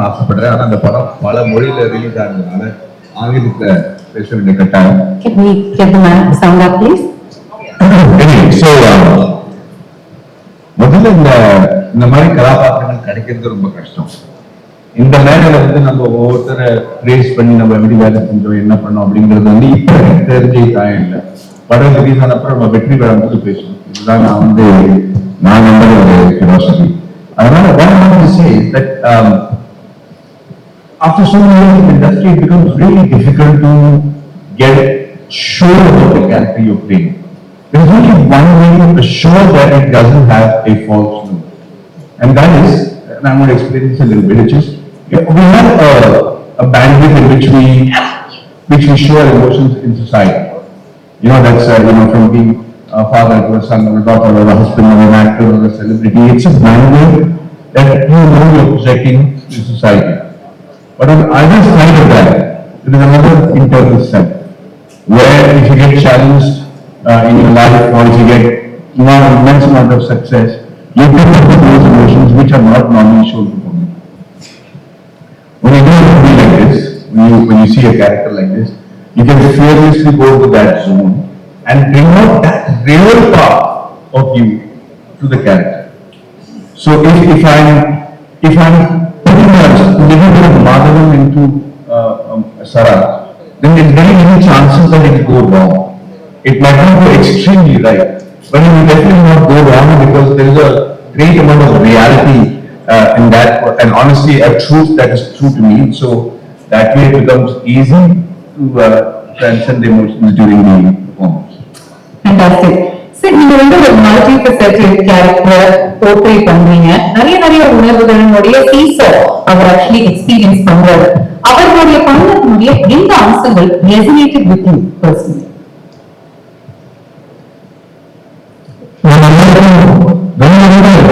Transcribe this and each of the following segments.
பேசணும்னு ஆசைப்படுறேன். ஆனா அந்த படம் பல மொழியில ரிலீஸ் ஆனதுனால ஆங்கிலத்துல பேச வேண்டிய கட்டாயம். முதல்ல இந்த மாதிரி கதாபாத்திரங்கள் கிடைக்கிறது ரொம்ப கஷ்டம். இந்த மேடையில வந்து நம்ம ஒவ்வொருத்தரை ரேஸ் பண்ணி நம்ம எப்படி வேலை செஞ்சோம் என்ன பண்ணோம் அப்படிங்கிறது வந்து இப்ப தெரிஞ்ச காயம் இல்லை. படம் ரிலீஸ் ஆனப்ப நம்ம வெற்றி பெறும் போது பேசணும். இதுதான் நான் நம்புற ஒரு philosophy. அதனால what I want to say is that after so many years in the industry, it becomes really difficult to get sure about the character you're playing. There's only one way to assure that it doesn't have a false look, and that is, and I'm going to explain this a little bit. It's just we have a bandwidth in which we show our emotions in society. You know, that's from being a father to a son or a daughter or a husband or an actor or a celebrity. It's a bandwidth that you're projecting to society. But on either side of that, there is another internal self, where if you get challenged in your life, or if you get immense amount of success, you pick up those emotions which are not normally shown to public. When you do a movie like this, when you see a character like this, you can fearlessly go to that zone and bring out that real part of you to the character. So if I'm putting a little bit of Madhavan into Sara, then there's very many chances that it will go wrong. It might not go extremely right, but it will definitely not go wrong because there is a great amount of reality in that, and honestly a truth that is true to me. So that way it becomes easy to transcend the emotions during the performance. Fantastic. So நீங்க வந்து ஒரு multi ஃபெசெட்டட் character portray பண்றீங்க. நிறைய உணர்வுகளுடைய seesaw அவர் actually experience பண்றாரு. அவர்களுடைய பண்ணக்கூடிய எந்த அம்சங்கள் ரெசனேட்டட் வித் யூ பர்சனலி?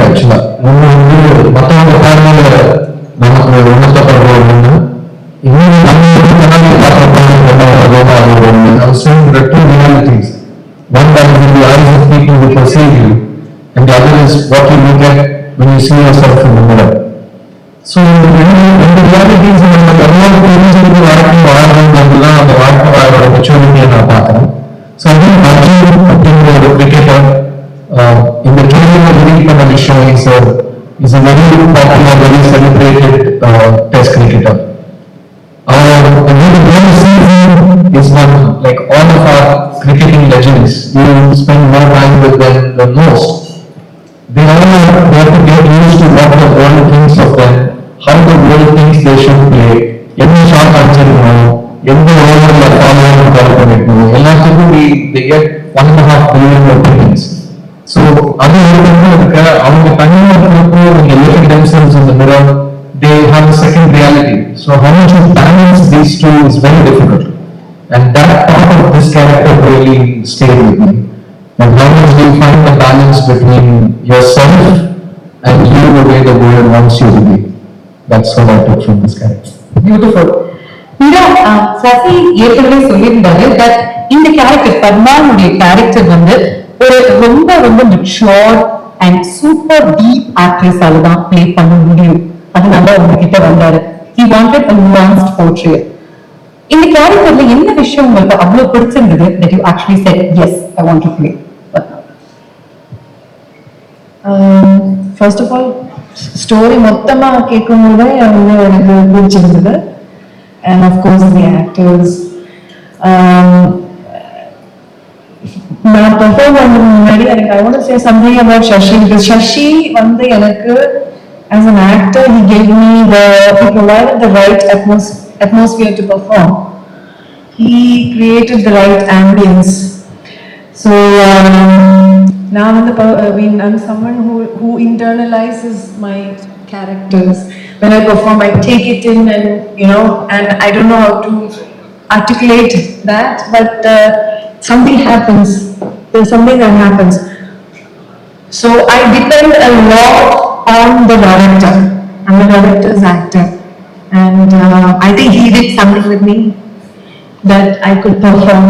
ஆக்சுவலா நம்ம வந்து மற்றவங்க பார்வையில நமக்கு உணர்த்தப்படுறது இன்னும் I was saying there are two realities. One that is in the eyes of people who perceive you, and the other is what you look at when you see yourself in the mirror. So in the realities, நம்ம எவ்வளவு தெரிஞ்சுக்கிட்டு வாழ்க்கை வாழ்றதுதான் அந்த வாழ்க்கை வாழ்ற மெச்சூரிட்டியை நான் பார்க்கிறேன். So அதுவும் அர்ஜுன் அப்படிங்கிற ஒரு cricketer in the training of Vineet Pannavishwani sir is a very popular, very celebrated test cricketer. And when the game season is not like all of our cricketing legends, you spend more time with them than most. They have to get used to what the world thinks of them, how the world thinks they should play, என்ன shot அடிச்சிருக்கணும், எந்த ஓவர்ல follow பண்ணிருக்கணும், எல்லாத்துக்கும் they get 1.5 billion opinions. So அது இருக்க அவங்க தனியா இருக்கிறப்போ when they look at themselves in the mirror, they have a second reality. So how much you balance these two is very difficult, and that part of this character really stayed with me. And how much do you find the balance between yourself and you the way the world wants you to be? That's what I took from this character. Beautiful. Sasi ஏற்கனவே சொல்லியிருந்தாரு that இந்த character பத்மாவுடைய character வந்து ஒரு ரொம்ப mature and super deep ஆக்ட்ரஸால தான் play பண்ண முடியும். அதனால உங்ககிட்ட வந்தாரு. He wanted a nuanced portrait. இந்த கேரக்டர்ல என்ன விஷயம் உங்களுக்கு அவ்வளவு பிடிச்சிருந்தது that you actually said yes I want to play? First of all, story மொத்தமா கேட்கும்போது வந்து எனக்கு பிடிச்சிருந்தது. And of course the actors. நான் பெர்ஃபார்ம் பண்ண முன்னாடி I want to say something about Shashi, because Shashi வந்து எனக்கு as an actor he provided the right atmosphere to perform. He created the right ambience. So now I'm someone who internalizes my characters. When I perform, I take it in, and I don't know how to articulate that, but something happens. There's something that happens. So I depend a lot on the director. I'm the director's actor, and I think he did something with me that I could perform.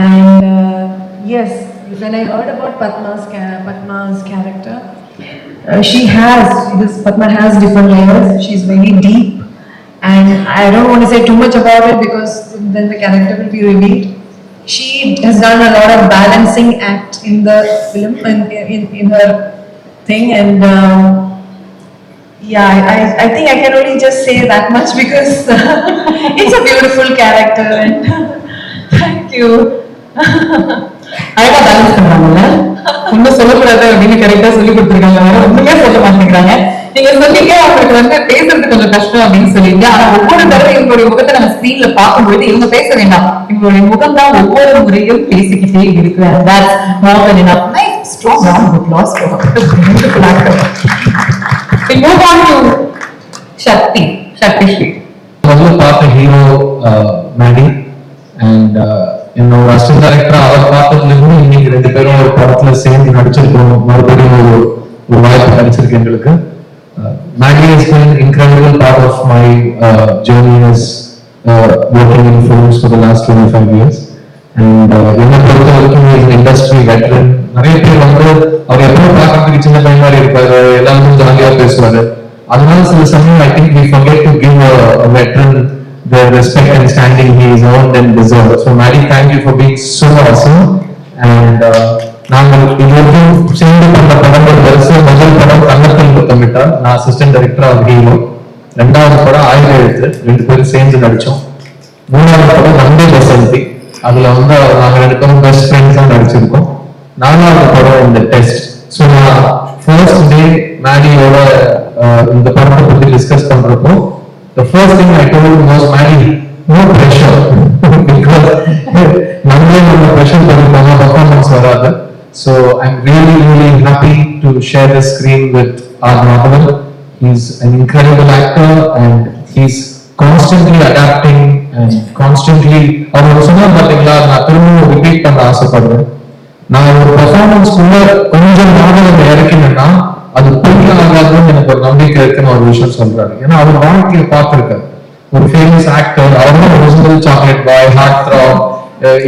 And yes, when I heard about Padma's character, this Padma has different layers. She's very deep, and I don't want to say too much about it because then the character will be revealed. She has done a lot of balancing act in the film and in her thing, and yeah, I think I can only just say that much because it's a beautiful character, and thank you. அழகா balance பண்றாங்கல்ல, ஒன்னும் சொல்லக்கூடாது அப்படின்னு கரெக்டா சொல்லி கொடுத்துருக்காங்க, வேற ஒண்ணுமே சொல்ல மாட்டேங்கிறாங்க. நீங்க சொன்னீங்க அவங்களுக்கு வந்து பேசுறது கொஞ்சம் கஷ்டம் அப்படின்னு சொல்லிங்க. ஆனா ஒவ்வொரு தடவை இவங்களுடைய முகத்தை நம்ம ஸ்கிரீன்ல பார்க்கும்போது இவங்க பேச வேண்டாம், இவங்களுடைய முகம் தான் ஒவ்வொரு முறையும் பேசிக்கிட்டே இருக்கு. That's more than enough. Nice, strong round of applause for her. Beautiful actor. We move on to Shakti Shree. முதல்ல பார்த்த ஹீரோ மேடி அண்ட் என்னோட அசிஸ்டன்ட் டைரக்டர் அவர் பார்த்ததுல இருந்து இன்னைக்கு ரெண்டு பேரும் ஒரு படத்துல சேர்ந்து நடிச்சிருக்கோம். மறுபடியும் ஒரு வாய்ப்பு கிடைச்சிருக்கு எங்களுக்கு. Maddy has been an incredible part of my journey as working in films for the last 25 years. And என்னை பொறுத்த வரைக்கும் இண்டஸ்ட்ரி வெட்டரன். நிறைய பேர் வந்து அவர் எப்பவும் பார்க்கறதுக்கு சின்ன பையன் மாதிரி இருப்பாரு, எல்லாருக்கும் ஜாலியா பேசுவாரு. அதனால சில சமயம் I think we forget to give a veteran the respect and standing he is earned and deserved. So Maddie, thank you for being so awesome. And நாங்கள் இதுவரைக்கும் சேர்ந்து பண்ண படங்கள் வரிசை முதல் படம் கண்ணத்தில் முத்தமிட்டால், நான் அசிஸ்டன்ட் டைரக்டர் ஆஃப் ஹீரோ. ரெண்டாவது படம் ஆயுத எழுத்து, ரெண்டு பேரும் சேர்ந்து நடிச்சோம். மூணாவது படம் நம்பி வசந்தி, அதுல வந்து நாங்க ரெண்டு பேரும் பெஸ்ட் ஃப்ரெண்ட்ஸா நடிச்சிருக்கோம். நாலாவது படம் இந்த டெஸ்ட். ஸோ நான் ஃபர்ஸ்ட் டே மேடியோட இந்த படத்தை பத்தி டிஸ்கஸ் பண்றப்போ the first thing I told him was, Maddie, no pressure because நம்மளே நம்ம pressure பண்ணிட்டோம்னா performance வராது. So I'm really happy to share the screen with R. Madhavan. He's an incredible actor and he's constantly adapting and constantly அவர் சொன்னா பாத்தீங்களா, நான் திரும்பவும் repeat பண்ண ஆசைப்படுறேன். நான் ஒரு பெர்ஃபார்மன்ஸ்க்குள்ள கொஞ்சம் நாவலை இறக்கினேன்னா அது புரிய ஆகாதுன்னு எனக்கு ஒரு நம்பிக்கை இருக்குன்னு ஒரு விஷயம் சொல்றாரு. ஏன்னா அவர் வாழ்க்கையை பார்த்திருக்காரு. ஒரு ஃபேமஸ் ஆக்டர், அவரும் original chocolate boy, heart throb,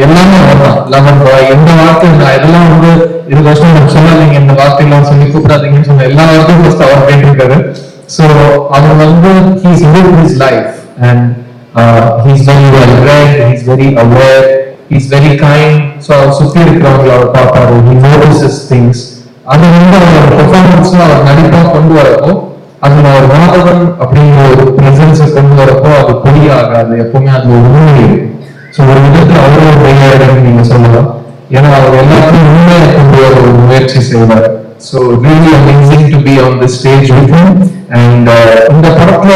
எல்லாமே அவர்தான். லெமன் பாய், எந்த வார்த்தை நான் இதெல்லாம் வந்து 20 வருஷம் எனக்கு சொல்லாதீங்க, இந்த வார்த்தையெல்லாம் சொல்லி கூப்பிடாதீங்கன்னு சொன்ன எல்லா வார்த்தையும் ஃபர்ஸ்ட் அவர் கேட்டிருக்காரு. ஸோ அவர் வந்து he's lived his life and he's very well read, he's very aware, he's very kind. So அவர் சுற்றி இருக்கிறவங்களை அவர் பார்ப்பாரு, ஹி நோட்டிசஸ் திங்ஸ். அது வந்து அவரோட பெர்ஃபார்மன்ஸ்ல அவர் நடிப்பா கொண்டு வரப்போ, அதுல ஒரு மாதவன் அப்படிங்கிற ஒரு பிரசன்ஸை கொண்டு வரப்போ அது பொடி ஆகாது, எப்பவுமே அது ஒரு உண்மை இருக்கும். ஸோ ஒரு விதத்துல அவரோட கையாடுன்னு நீங்க சொல்லலாம். ஏன்னா அவர் எல்லாத்தையும் உண்மையை கொண்டு வர ஒரு முயற்சி செய்வார். So really amazing to be on the stage with him. And இந்த படத்துல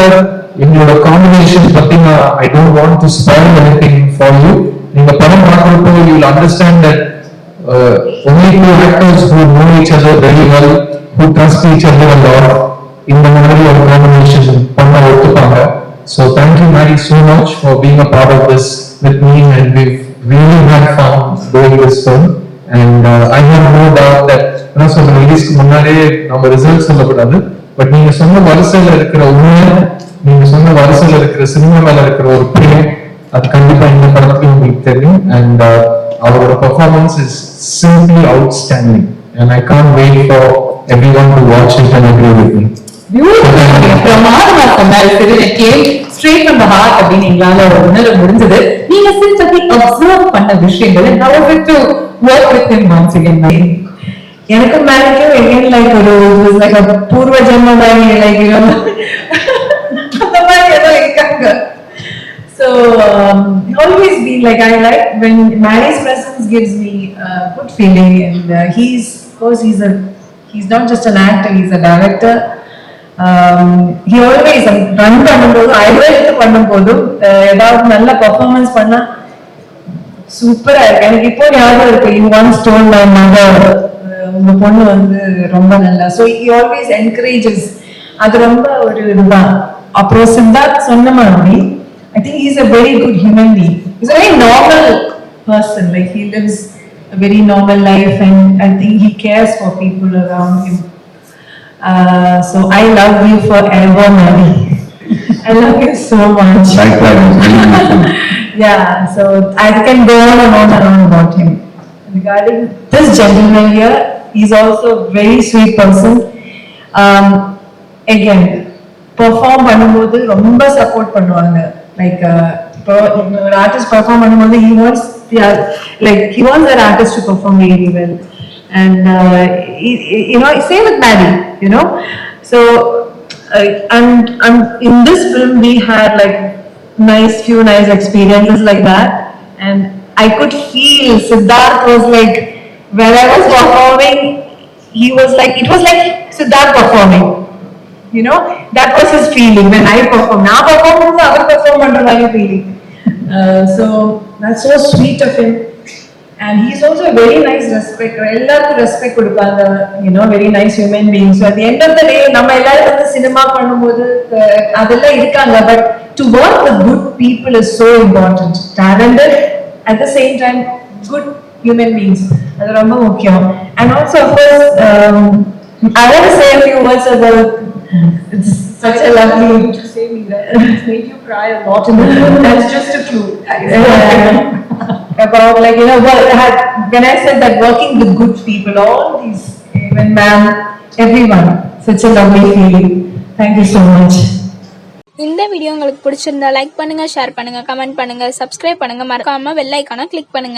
எங்களோட காம்பினேஷன் பத்தி நான் I don't want to spoil anything for you. நீங்க படம் பார்க்கறப்போ you will understand that only two actors who know each other very well, who trust each other a lot, in the மாதிரி ஒரு combination பண்ண ஒத்துப்பாங்க. So thank you Maddie so much for being a part of this with me, and we've really had fun doing this film. And I have no doubt that நான் சொல்ற ரிலீஸ்க்கு முன்னாடியே நம்ம result சொல்லக்கூடாது, but நீங்க சொன்ன வரிசையில இருக்கிற உண்மை, நீங்க சொன்ன வரிசையில இருக்கிற சினிமா மேல இருக்கிற ஒரு பிரியம், அது கண்டிப்பா இந்த படத்துக்கு உங்களுக்கு தெரியும். And our performance is simply outstanding, and I can't wait for everyone to watch it and agree with me. Beautiful. பிரமாதமா சொன்னாரு. It came straight from the heart அப்படின்னு எங்களால உணர முடிஞ்சது. நீங்க சிரிச்சதை அப்சர்வ் பண்ண விஷயங்கள் and how was it to work with him once again? எனக்கு மேனிக்கும் again like a பூர்வ ஜென்ம மாதிரி like அந்த மாதிரி ஏதோ இருக்காங்க. So always be like, I like when Maddie's presence gives me a good feeling, and he's of course he's not just an actor, he's a director. He always run பண்ணும்போது idea பண்ணும்போது ஏதாவது நல்ல performance பண்ணா சூப்பரா இருக்கு. எனக்கு இப்போ ஞாபகம் இருக்கு, you once told my mother உங்க பொண்ணு வந்து ரொம்ப நல்லா. So he always encourages. அது ரொம்ப ஒரு இதுதான். அப்புறம் சித்தார்த் சொன்ன மாதிரி I think he's a very good human being. He's a very normal person. Like he lives a very normal life, and I think he cares for people around him. So I love you forever, Maddie. I love you so much. Likewise. Yeah. So I can go on and on and on about him. Regarding this gentleman here, he's also a very sweet person. again perform பண்ணும்போது ரொம்ப support பண்ணுவாங்க. Like இப்போ ஒரு artist perform பண்ணும்போது he wants that artist to perform really well. And you know, same with Maddie, you know. So and in this film we had like few nice experiences like that, and I could feel Siddharth was like, when I was performing, he was like, it was like Siddharth performing, you know, that was his feeling when I perform. Now perform means I perform under my feeling. So that's so sweet of him. And he's also a very nice respect. Ellarku respect kodupanga, you know, very nice human being. So at the end of the day, நம்ம எல்லாரும் வந்து cinema பண்ணும்போது அதெல்லாம் இருக்காங்க, but to work with good people is so important. Talented, at the same time, good human beings. அது ரொம்ப முக்கியம். And also of course, I want to say a few words about. It's such a lovely to say me that it's made you cry a lot in the film. That's just a clue. About like, you know, when I said that working with good people, all these, even ma'am, everyone, such a lovely feeling. Thank you so much. இந்த video உங்களுக்கு பிடிச்சிருந்தா like பண்ணுங்க, share பண்ணுங்க, comment பண்ணுங்க, subscribe பண்ணுங்க, மறக்காம bell ஐகானை click பண்ணுங்க.